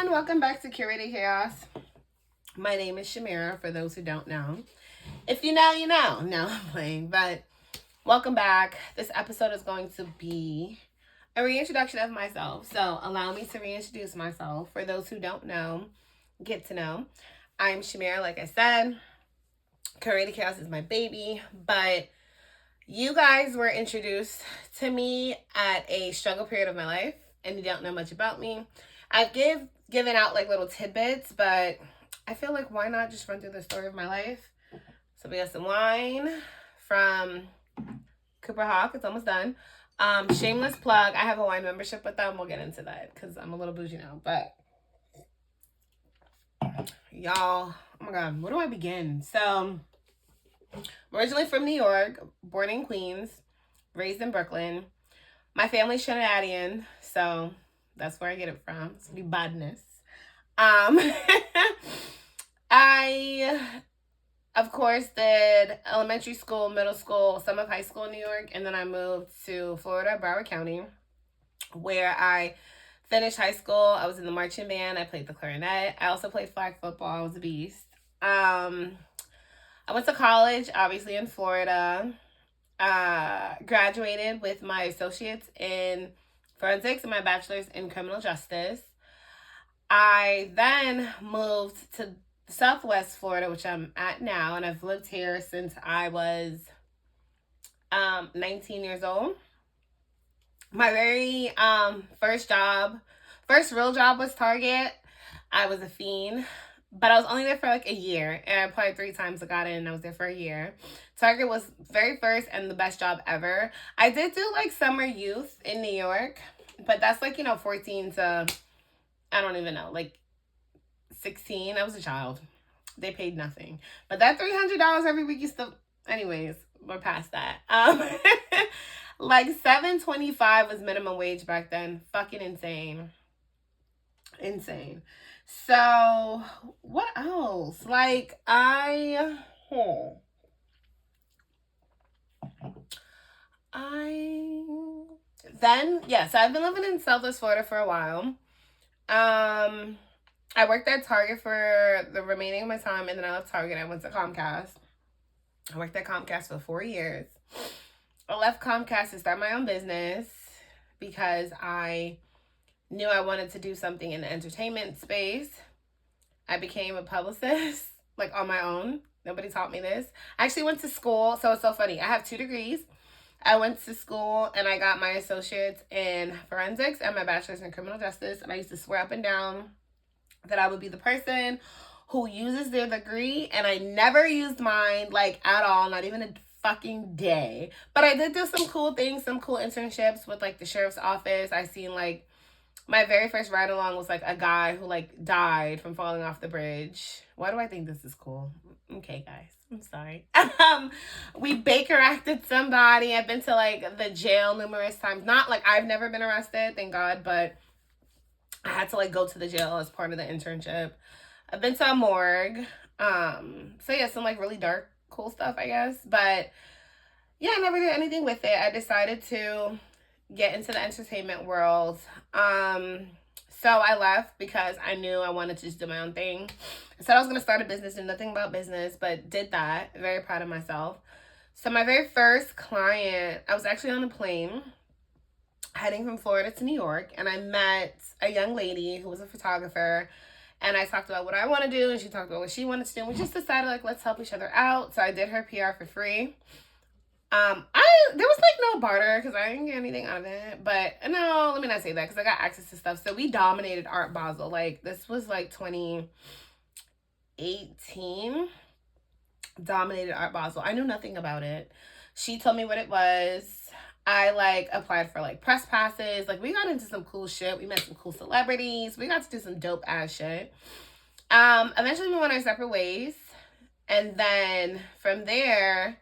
everyone, welcome back to Curated Chaos. My name is Shamira, for those who don't know. If you know, you know. No, I'm playing, but welcome back. This episode is going to be a reintroduction of myself. So allow me to reintroduce myself. For those who don't know, get to know. I'm Shamira, like I said. Curated Chaos is my baby, but you guys were introduced to me at a struggle period of my life, and you don't know much about me. I've given out like little tidbits, but I feel like why not just run through the story of my life? So we got some wine from Cooper Hawk. It's almost done. Shameless plug. I have a wine membership with them. We'll get into that because I'm a little bougie now. But y'all, oh my God, where do I begin? So originally from New York, born in Queens, raised in Brooklyn. My family's Trinidadian, so that's where I get it from. It's the badness. I, of course, did elementary school, middle school, some of high school in New York, and then I moved to Florida, Broward County, where I finished high school. I was in the marching band. I played the clarinet. I also played flag football. I was a beast. I went to college, obviously in Florida. Graduated with my associates in forensics and my bachelor's in criminal justice. I then moved to Southwest Florida, which I'm at now, and I've lived here since I was 19 years old. My very first real job was Target. I was a fiend, but I was only there for like a year, and I applied 3 times. I got in, and I was there for a year. Target was very first and the best job ever. I did do like summer youth in New York, but that's like, 14 to, I don't even know, like 16. I was a child. They paid nothing. But that $300 every week is still, anyways, we're past that. Like $7.25 was minimum wage back then. Fucking insane. Insane. So, what else? Like, so I've been living in Southwest Florida for a while. I worked at Target for the remaining of my time, and then I left Target. I went to Comcast. I worked at Comcast for 4 years. I left Comcast to start my own business because I knew I wanted to do something in the entertainment space. I became a publicist, like on my own. Nobody taught me this. I actually went to school, so it's so funny. I have 2 degrees. I went to school and I got my associates in forensics and my bachelor's in criminal justice. And I used to swear up and down that I would be the person who uses their degree. And I never used mine, like, at all, not even a fucking day. But I did do some cool things, some cool internships with, like, the sheriff's office. I seen, like, my very first ride along was, like, a guy who, like, died from falling off the bridge. Why do I think this is cool? Okay, guys. I'm sorry. We Baker acted somebody. I've been to like the jail numerous times. Not like I've never been arrested, thank God, but I had to like go to the jail as part of the internship. I've been to a morgue. So yeah, some like really dark, cool stuff, I guess. But yeah, I never did anything with it. I decided to get into the entertainment world. So I left because I knew I wanted to just do my own thing. I said I was going to start a business, knew nothing about business, but did that. Very proud of myself. So my very first client, I was actually on a plane heading from Florida to New York, and I met a young lady who was a photographer, and I talked about what I want to do, and she talked about what she wanted to do, and we just decided, like, let's help each other out. So I did her PR for free. There was like no barter because I didn't get anything out of it, but no, let me not say that because I got access to stuff. So we dominated Art Basel. Like this was like 2018. Dominated Art Basel. I knew nothing about it. She told me what it was. I like applied for like press passes. Like we got into some cool shit. We met some cool celebrities. We got to do some dope ass shit. Eventually we went our separate ways, and then from there.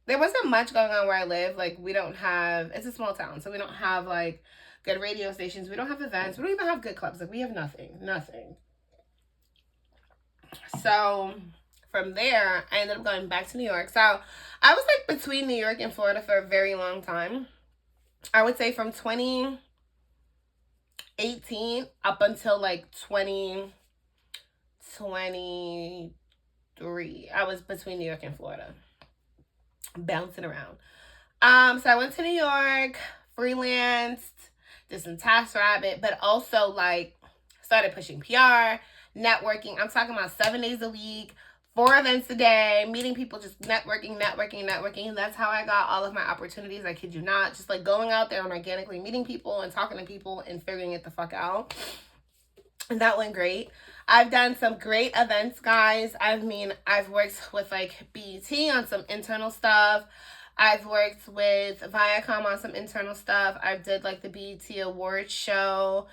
There wasn't much going on where I live. Like, it's a small town, so we don't have, like, good radio stations. We don't have events. We don't even have good clubs. Like, we have nothing. So, from there, I ended up going back to New York. So, I was, like, between New York and Florida for a very long time. I would say from 2018 18 up until like 2023. I was between New York and Florida, bouncing around. So I went to New York, freelanced, did some Task Rabbit, but also like started pushing PR, networking. I'm talking about 7 days a week, 4 events a day, meeting people, just networking. That's how I got all of my opportunities. I kid you not. Just like going out there and organically meeting people and talking to people and figuring it the fuck out. And that went great. I've done some great events, guys. I've worked with like BET on some internal stuff. I've worked with Viacom on some internal stuff. I've did like the BET Awards show,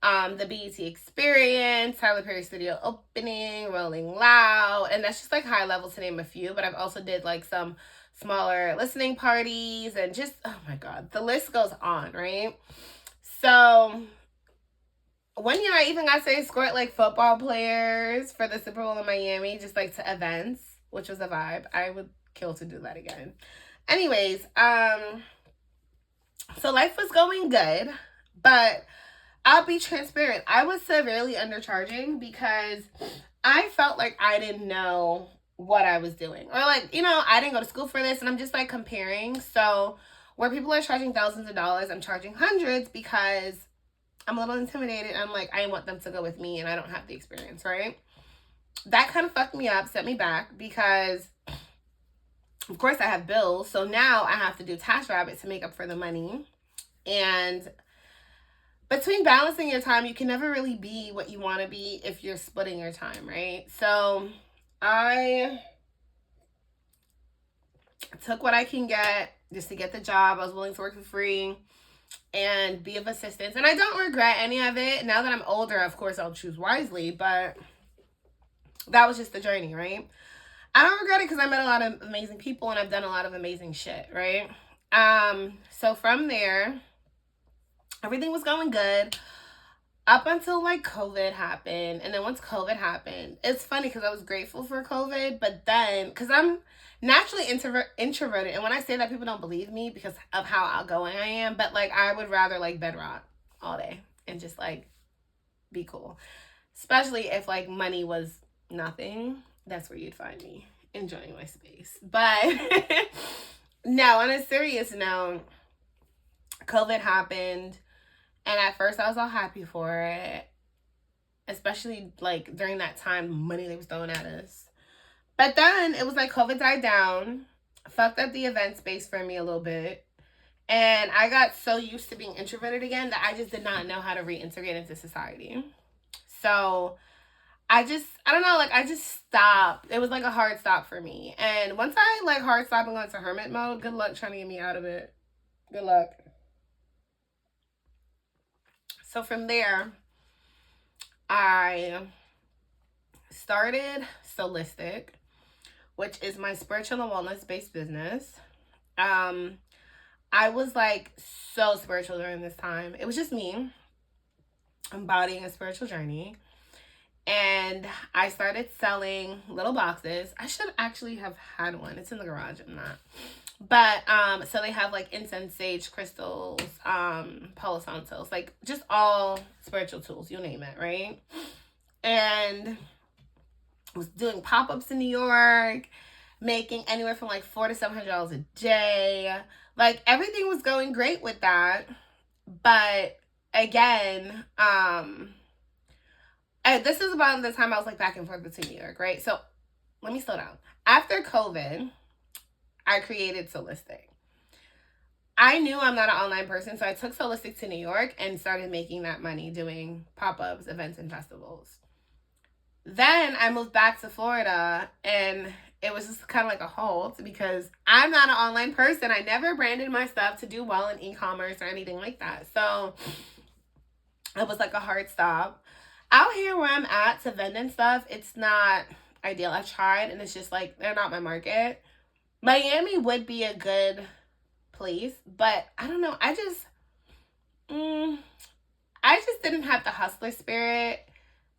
the BET Experience, Tyler Perry Studio Opening, Rolling Loud, and that's just like high level to name a few. But I've also did like some smaller listening parties and just, oh my God, the list goes on, right? So one year I even got to escort like football players for the Super Bowl in Miami, just like to events, which was a vibe. I would kill to do that again. Anyways, so life was going good, but I'll be transparent. I was severely undercharging because I felt like I didn't know what I was doing. Or like, I didn't go to school for this, and I'm just like comparing. So where people are charging thousands of dollars, I'm charging hundreds because I'm a little intimidated. I'm like, I want them to go with me and I don't have the experience, right? That kind of fucked me up, set me back because of course I have bills. So now I have to do Task Rabbit to make up for the money. And between balancing your time, you can never really be what you want to be if you're splitting your time, right? So I took what I can get just to get the job. I was willing to work for free and be of assistance. And I don't regret any of it. Now that I'm older, of course, I'll choose wisely. But that was just the journey, right? I don't regret it because I met a lot of amazing people and I've done a lot of amazing shit, right? So from there, everything was going good up until like COVID happened. And then once COVID happened, it's funny because I was grateful for COVID, but then because I'm naturally introverted, and when I say that, people don't believe me because of how outgoing I am, but like I would rather like bedrock all day and just like be cool, especially if like money was nothing. That's where you'd find me enjoying my space. But no, on a serious note, COVID happened. And at first I was all happy for it, especially like during that time, money they was throwing at us. But then it was like COVID died down, fucked up the event space for me a little bit. And I got so used to being introverted again that I just did not know how to reintegrate into society. So I don't know, like I just stopped. It was like a hard stop for me. And once I like hard stop and go into hermit mode, good luck trying to get me out of it. Good luck. So from there, I started Solistic, which is my spiritual and wellness-based business. I was like so spiritual during this time. It was just me embodying a spiritual journey. And I started selling little boxes. I should actually have had one. It's in the garage. I'm not. But so they have like incense, sage, crystals, Palo Santos, like just all spiritual tools, you name it, right? And I was doing pop-ups in New York, making anywhere from like $400 to $700 a day. Like everything was going great with that. But again, this is about the time I was like back and forth between New York, right? So let me slow down. After COVID, I created Solistic. I knew I'm not an online person, so I took Solistic to New York and started making that money doing pop-ups, events, and festivals. Then I moved back to Florida, and it was just kind of like a halt because I'm not an online person. I never branded my stuff to do well in e-commerce or anything like that. So it was like a hard stop. Out here where I'm at to vend and stuff, it's not ideal. I tried, and it's just like, they're not my market. Miami would be a good place, but I don't know. I just didn't have the hustler spirit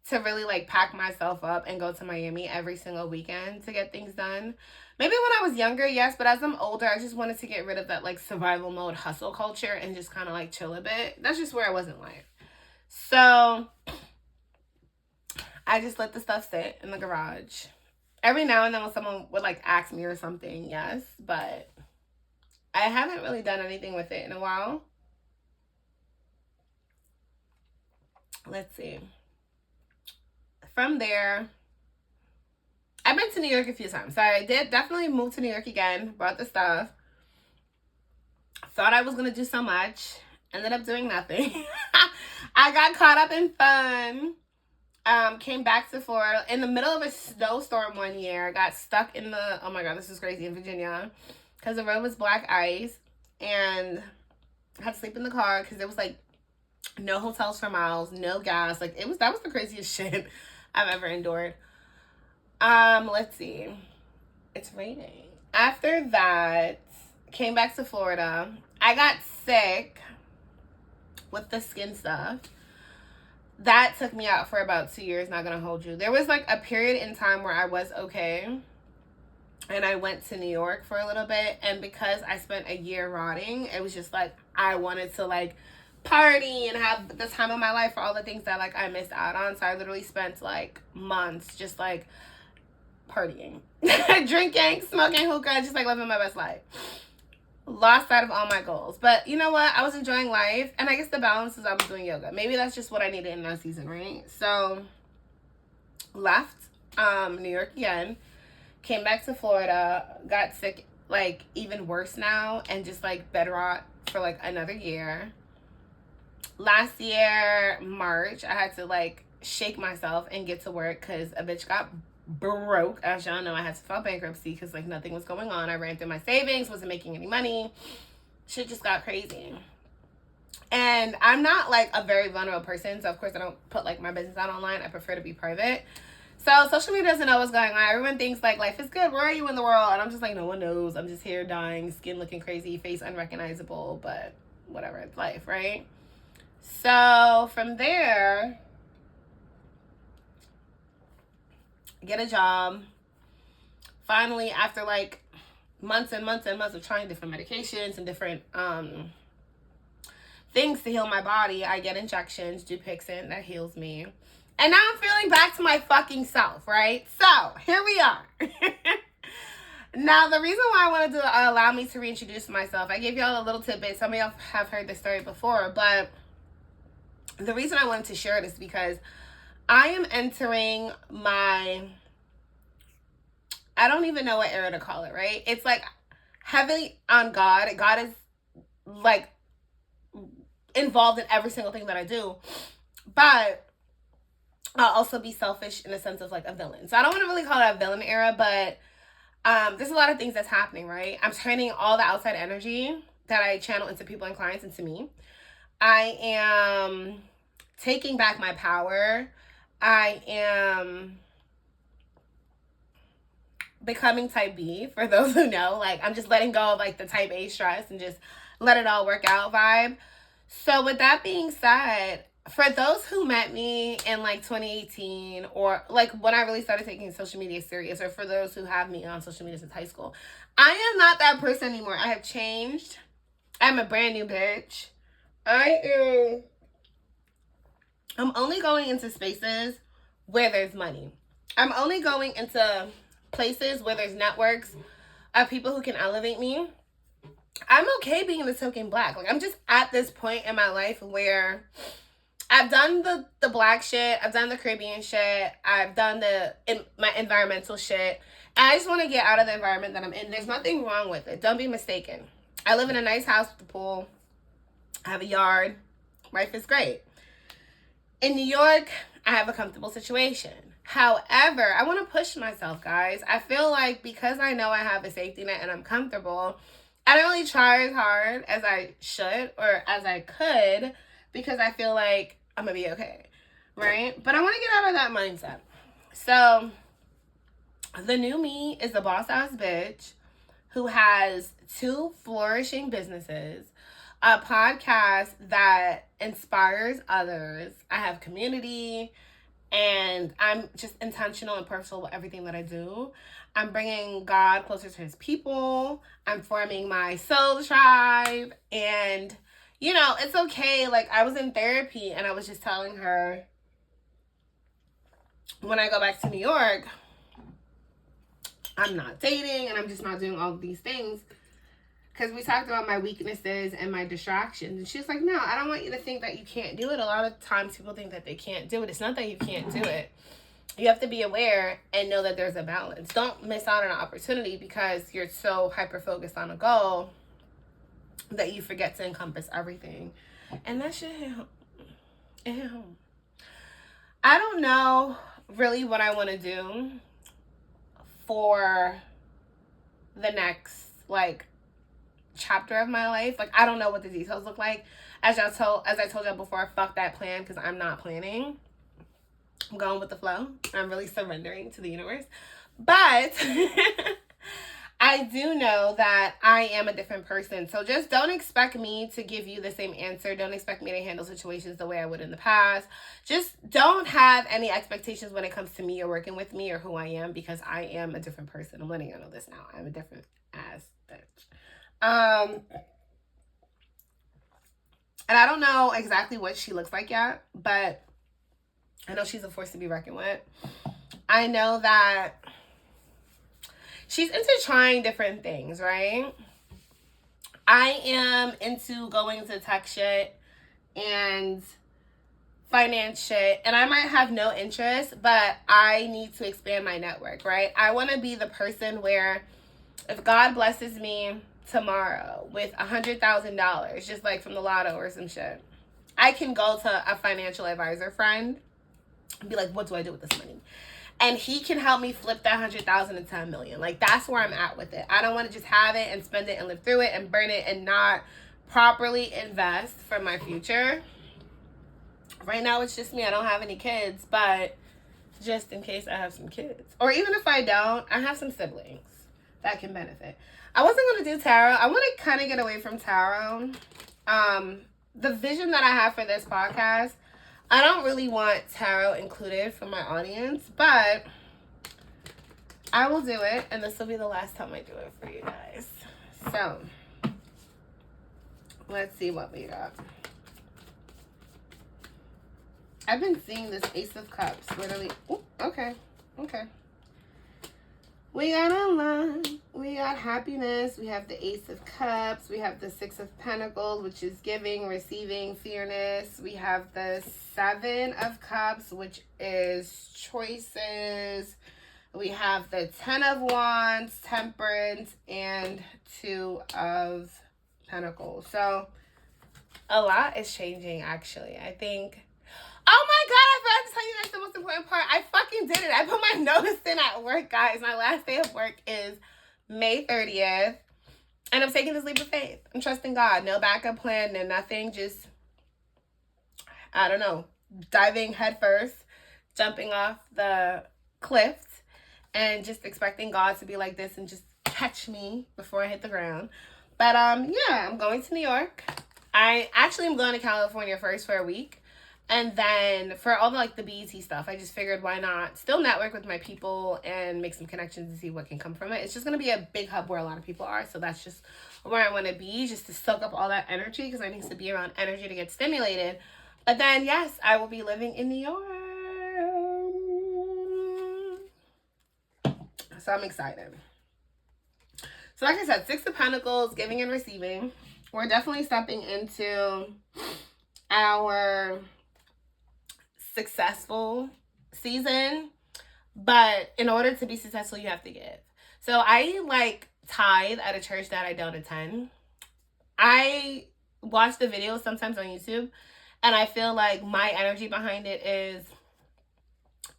to really like pack myself up and go to Miami every single weekend to get things done. Maybe when I was younger, yes, but as I'm older, I just wanted to get rid of that like survival mode hustle culture and just kind of like chill a bit. That's just where I was in life. So I just let the stuff sit in the garage. Every now and then when someone would like ask me or something, yes, but I haven't really done anything with it in a while. Let's see. From there, I've been to New York a few times. So I did definitely move to New York again, brought the stuff. Thought I was going to do so much. Ended up doing nothing. I got caught up in fun. Came back to Florida in the middle of a snowstorm one year. Got stuck in the, oh my God, this is crazy, in Virginia. Because the road was black ice. And I had to sleep in the car because there was like no hotels for miles, no gas. Like that was the craziest shit I've ever endured. Let's see. It's raining. After that, came back to Florida. I got sick with the skin stuff. That took me out for about 2 years, not gonna hold you. There was like a period in time where I was okay. And I went to New York for a little bit. And because I spent a year rotting, it was just like I wanted to like party and have the time of my life for all the things that like I missed out on. So I literally spent like months just like partying, drinking, smoking hookah, just like living my best life. Lost sight of all my goals. But you know what? I was enjoying life. And I guess the balance is I was doing yoga. Maybe that's just what I needed in that season, right? So left New York again. Came back to Florida. Got sick, like even worse now. And just like bed rot for like another year. Last year, March, I had to like shake myself and get to work because a bitch got broke. As y'all know, I had to file bankruptcy because like nothing was going on. I ran through my savings, wasn't making any money. Shit just got crazy. And I'm not like a very vulnerable person, so of course I don't put like my business out online. I prefer to be private. So social media doesn't know what's going on. Everyone thinks like life is good. Where are you in the world? And I'm just like, no one knows. I'm just here dying, skin looking crazy, face unrecognizable, but whatever, it's life, right? So from there, get a job. Finally, after like months and months and months of trying different medications and different things to heal my body, I get injections, Dupixent, that heals me. And now I'm feeling back to my fucking self, right? So here we are. Now, the reason why I wanted to allow me to reintroduce myself, I gave y'all a little tidbit. Some of y'all have heard this story before, but the reason I wanted to share it is because I am entering my, I don't even know what era to call it, right? It's like heavily on God. God is like involved in every single thing that I do. But I'll also be selfish in the sense of like a villain. So I don't want to really call it a villain era, but there's a lot of things that's happening, right? I'm turning all the outside energy that I channel into people and clients into me. I am taking back my power. I am becoming type B, for those who know. Like, I'm just letting go of like the type A stress and just let it all work out vibe. So with that being said, for those who met me in like 2018 or like when I really started taking social media serious, or for those who have me on social media since high school, I am not that person anymore. I have changed. I'm a brand new bitch. I'm only going into spaces where there's money. I'm only going into places where there's networks of people who can elevate me. I'm okay being the token black. Like, I'm just at this point in my life where I've done the black shit. I've done the Caribbean shit. I've done my environmental shit. And I just want to get out of the environment that I'm in. There's nothing wrong with it. Don't be mistaken. I live in a nice house with a pool. I have a yard. Life is great. In New York, I have a comfortable situation. However, I want to push myself, guys. I feel like because I know I have a safety net and I'm comfortable, I don't really try as hard as I should or as I could because I feel like I'm going to be okay, right? But I want to get out of that mindset. So the new me is a boss-ass bitch who has 2 flourishing businesses, a podcast that inspires others. I have community, and I'm just intentional and purposeful with everything that I do. I'm bringing God closer to his people. I'm forming my soul tribe. And, you know, it's okay. Like, I was in therapy and I was just telling her, when I go back to New York, I'm not dating and I'm just not doing all of these things. Because we talked about my weaknesses and my distractions. And she's like, no, I don't want you to think that you can't do it. A lot of times people think that they can't do it. It's not that you can't do it. You have to be aware and know that there's a balance. Don't miss out on an opportunity because you're so hyper-focused on a goal that you forget to encompass everything. And that shit hit home. I don't know really what I want to do for the next, like, chapter of my life. Like, I don't know what the details look like. As I told y'all before, fuck that plan because I'm not planning. I'm going with the flow. I'm really surrendering to the universe. But I do know that I am a different person. So just don't expect me to give you the same answer. Don't expect me to handle situations the way I would in the past. Just don't have any expectations when it comes to me or working with me or who I am, because I am a different person. I'm letting you know this now. I'm a different ass bitch. And I don't know exactly what she looks like yet, but I know she's a force to be reckoned with. I know that she's into trying different things, right? I am into going to tech shit and finance shit, and I might have no interest, but I need to expand my network, right? I want to be the person where if God blesses me tomorrow with $100,000, just like from the lotto or some shit, I can go to a financial advisor friend and be like, what do I do with this money? And he can help me flip that 100,000 to 10 million. Like, that's where I'm at with it. I don't want to just have it and spend it and live through it and burn it and not properly invest for my future. Right now, it's just me. I don't have any kids, but just in case I have some kids, or even if I don't, I have some siblings that can benefit. I wasn't going to do tarot. I want to kind of get away from tarot. The vision that I have for this podcast, I don't really want tarot included for my audience, but I will do it, and this will be the last time I do it for you guys. So, let's see what we got. I've been seeing this Ace of Cups, literally. Ooh, okay. We got a lot. We got happiness. We have the Ace of Cups. We have the Six of Pentacles, which is giving, receiving, fairness. We have the Seven of Cups, which is choices. We have the Ten of Wands, temperance, and Two of Pentacles. So a lot is changing, actually. I think. Oh my God, I forgot to tell you guys the most important part. I fucking did it. I put my notice in at work, guys. My last day of work is May 30th. And I'm taking this leap of faith. I'm trusting God. No backup plan, no nothing. Just, I don't know, diving headfirst, jumping off the cliff, and just expecting God to be like this and just catch me before I hit the ground. But yeah, I'm going to New York. I actually am going to California first for a week. And then for all the, like, the BET stuff, I just figured why not still network with my people and make some connections and see what can come from it. It's just going to be a big hub where a lot of people are. So that's just where I want to be, just to soak up all that energy, because I need to be around energy to get stimulated. But then, yes, I will be living in New York. So I'm excited. So like I said, Six of Pentacles, giving and receiving. We're definitely stepping into our successful season, but in order to be successful, you have to give. So I like tithe at a church that I don't attend. I watch the videos sometimes on YouTube, and I feel like my energy behind it is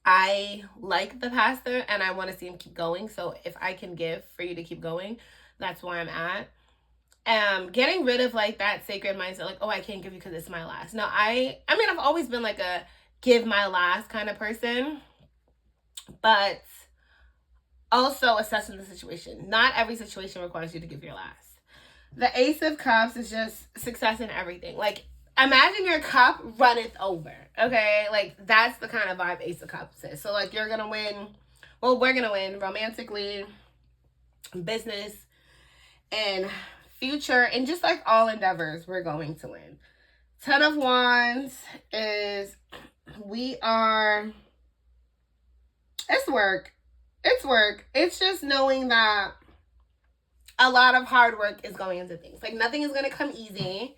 I like the pastor and I want to see him keep going. So if I can give for you to keep going, that's where I'm at. Getting rid of like that sacred mindset, like, oh, I can't give you because it's my last. No, I mean, I've always been like a give my last kind of person, but also assessing the situation. Not every situation requires you to give your last. The Ace of Cups is just success in everything. Like, imagine your cup runneth over, okay? Like, that's the kind of vibe Ace of Cups is. So, like, you're gonna win. Well, we're gonna win romantically, business, and future, and just like all endeavors, we're going to win. 10 of Wands is it's work. It's work. It's just knowing that a lot of hard work is going into things. Like, nothing is going to come easy.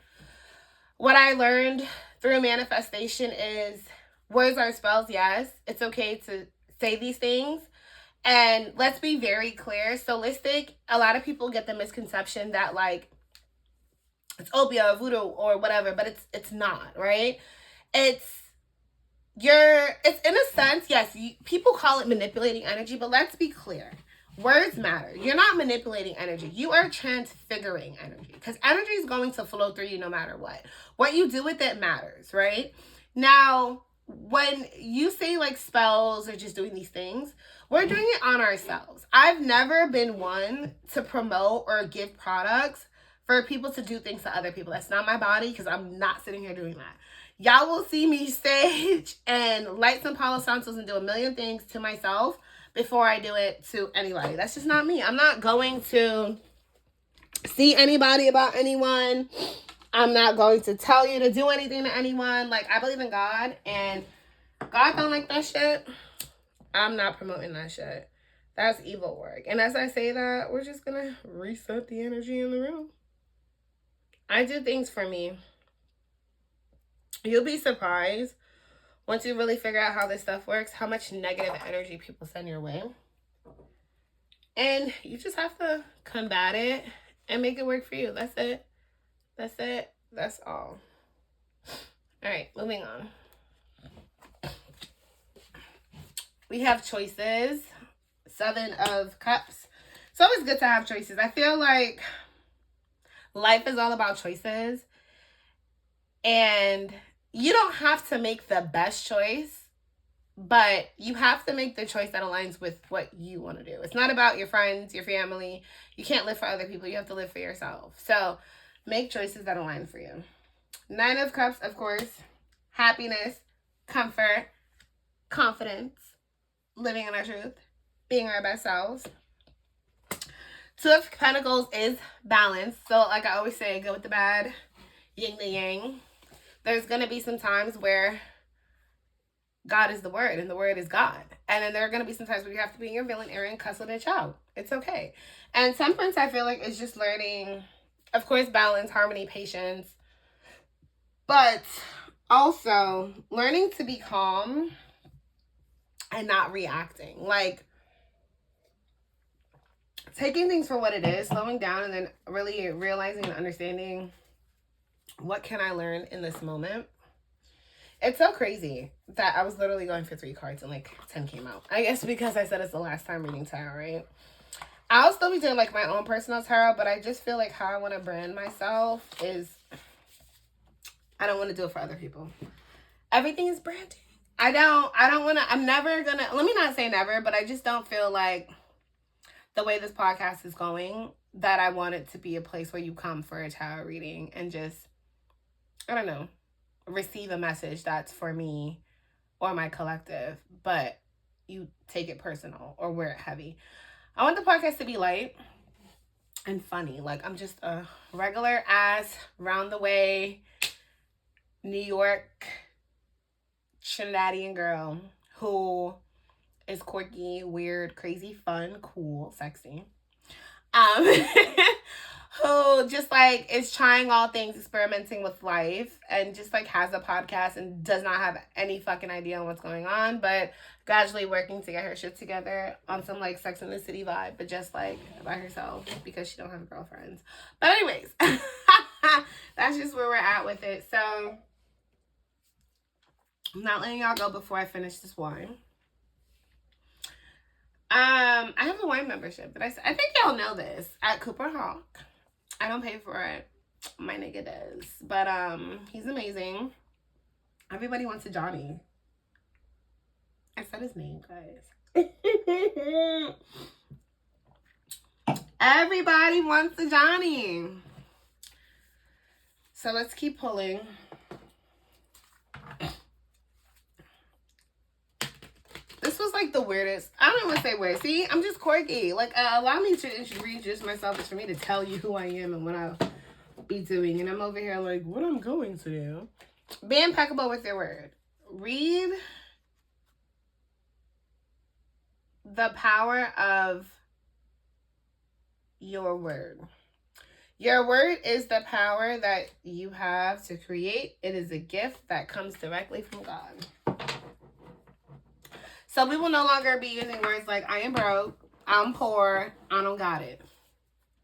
What I learned through manifestation is words are spells, yes. It's okay to say these things. And let's be very clear. Solistic, a lot of people get the misconception that, like, it's obeah or voodoo or whatever, but it's not, right? It's in a sense, yes, people call it manipulating energy, but let's be clear. Words matter. You're not manipulating energy. You are transfiguring energy, because energy is going to flow through you no matter what. What you do with it matters, right? Now, when you say like spells or just doing these things, we're doing it on ourselves. I've never been one to promote or give products for people to do things to other people. That's not my body, because I'm not sitting here doing that. Y'all will see me stage and light some Palo Santos and do a million things to myself before I do it to anybody. That's just not me. I'm not going to see anybody about anyone. I'm not going to tell you to do anything to anyone. Like, I believe in God, and God don't like that shit. I'm not promoting that shit. That's evil work. And as I say that, we're just gonna reset the energy in the room. I do things for me. You'll be surprised once you really figure out how this stuff works, how much negative energy people send your way. And you just have to combat it and make it work for you. That's it. That's it. That's all. All right, moving on. We have choices. 7 of Cups. It's always good to have choices. I feel like life is all about choices. And you don't have to make the best choice, but you have to make the choice that aligns with what you want to do. It's not about your friends, your family. You can't live for other people. You have to live for yourself. So make choices that align for you. 9 of Cups, of course. Happiness, comfort, confidence, living in our truth, being our best selves. 2 of Pentacles is balance. So like I always say, go with the bad, yin to yang. There's going to be some times where God is the word and the word is God. And then there are going to be some times where you have to be in your villain area and cuss with it out. It's okay. And temperance, I feel like, is just learning, of course, balance, harmony, patience, but also learning to be calm and not reacting. Like, taking things for what it is, slowing down, and then really realizing and understanding, what can I learn in this moment? It's so crazy that I was literally going for 3 cards and like 10 came out. I guess because I said it's the last time reading tarot, right? I'll still be doing like my own personal tarot, but I just feel like how I want to brand myself is, I don't want to do it for other people. Everything is branding. I don't want to, I'm never gonna, let me not say never, but I just don't feel like the way this podcast is going that I want it to be a place where you come for a tarot reading and just, I don't know, receive a message that's for me or my collective, but you take it personal or wear it heavy. I want the podcast to be light and funny. Like, I'm just a regular ass, round the way, New York, Trinidadian girl who is quirky, weird, crazy, fun, cool, sexy. Who just like is trying all things, experimenting with life, and just like has a podcast and does not have any fucking idea on what's going on, but gradually working to get her shit together on some like Sex and the City vibe, but just like by herself because she don't have girlfriends. But anyways, that's just where we're at with it. So I'm not letting y'all go before I finish this wine. I have a wine membership, but I think y'all know this, at Cooper Hawk. I don't pay for it. My nigga does. But he's amazing. Everybody wants a Johnny. I said his name, guys. Everybody wants a Johnny. So let's keep pulling. This was like the weirdest. I don't even say weird. See, I'm just quirky. Like, allow me to reintroduce myself. It's for me to tell you who I am and what I'll be doing. And I'm over here like, what I'm going to do. Be impeccable with your word. Read the power of your word. Your word is the power that you have to create. It is a gift that comes directly from God. So we will no longer be using words like, I am broke, I'm poor, I don't got it.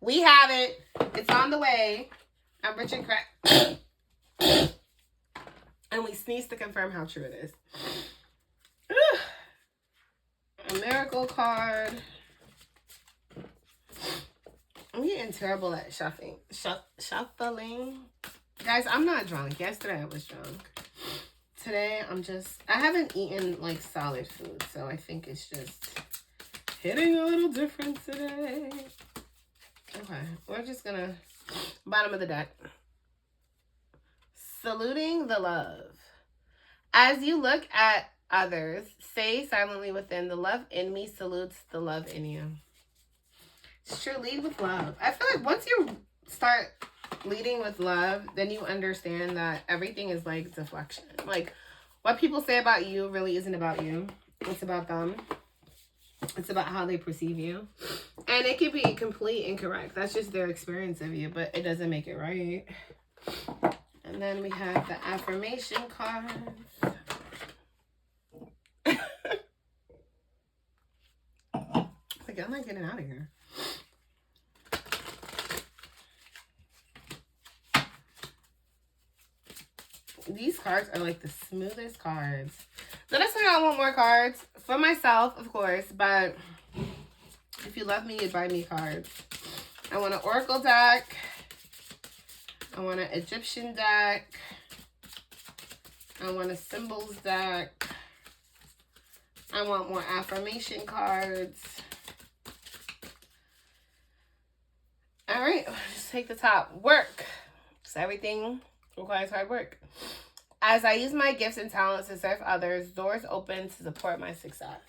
We have it. It's on the way. I'm rich and crack. And we sneeze to confirm how true it is. A miracle card. I'm getting terrible at shuffling. Guys, I'm not drunk. Yesterday I was drunk. Today I haven't eaten like solid food. So I think it's just hitting a little different today. Okay, we're just gonna, bottom of the deck. Saluting the love. As you look at others, say silently within, the love in me salutes the love in you. It's true, lead with love. I feel like once you start leading with love, then you understand that everything is like deflection. Like, what people say about you really isn't about you. It's about them. It's about how they perceive you. And it could be complete incorrect. That's just their experience of you, but it doesn't make it right. And then we have the affirmation cards. Like, I'm not getting out of here. These cards are like the smoothest cards. So that's why I want more cards for myself, of course, but if you love me, you'd buy me cards. I want an Oracle deck. I want an Egyptian deck. I want a symbols deck. I want more affirmation cards. All right, just take the top. Work. So everything requires hard work. As I use my gifts and talents to serve others, doors open to support my success.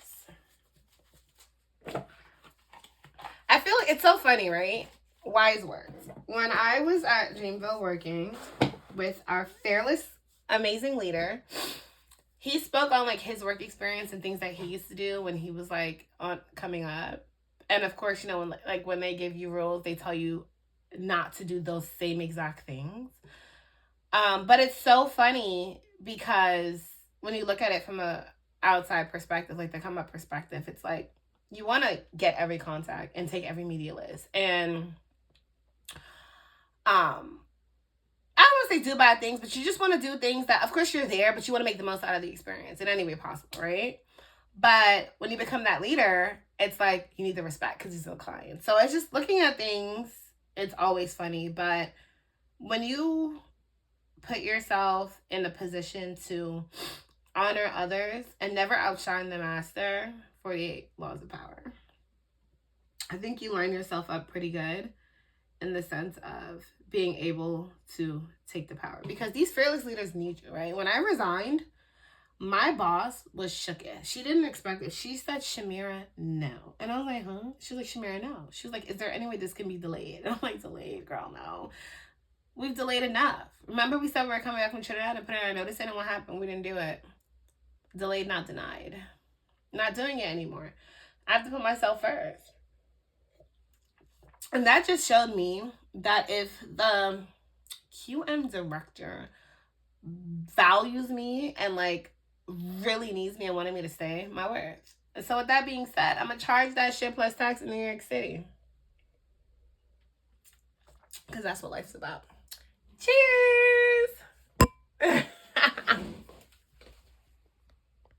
I feel like it's so funny, right? Wise words. When I was at Dreamville working with our fearless, amazing leader, he spoke on like his work experience and things that he used to do when he was like on coming up. And of course, you know, when they give you rules, they tell you not to do those same exact things. But it's so funny because when you look at it from a outside perspective, like the come up perspective, it's like you want to get every contact and take every media list. And I don't want to say do bad things, but you just want to do things that, of course, you're there, but you want to make the most out of the experience in any way possible, right? But when you become that leader, it's like you need the respect because he's a client. So it's just looking at things, it's always funny. But when you put yourself in a position to honor others and never outshine the master, 48 laws of power, I think you line yourself up pretty good in the sense of being able to take the power. Because these fearless leaders need you, right? When I resigned, my boss was shooketh. She didn't expect it. She said, Shamira, no. And I was like, huh? She was like, Shamira, no. She was like, is there any way this can be delayed? And I'm like, delayed, girl, no. We've delayed enough. Remember we said we were coming back from Trinidad and putting our notice in, and what happened? We didn't do it. Delayed, not denied. Not doing it anymore. I have to put myself first. And that just showed me that if the QM director values me and like really needs me and wanted me to stay, my words. And so with that being said, I'm going to charge that shit plus tax in New York City. Because that's what life's about.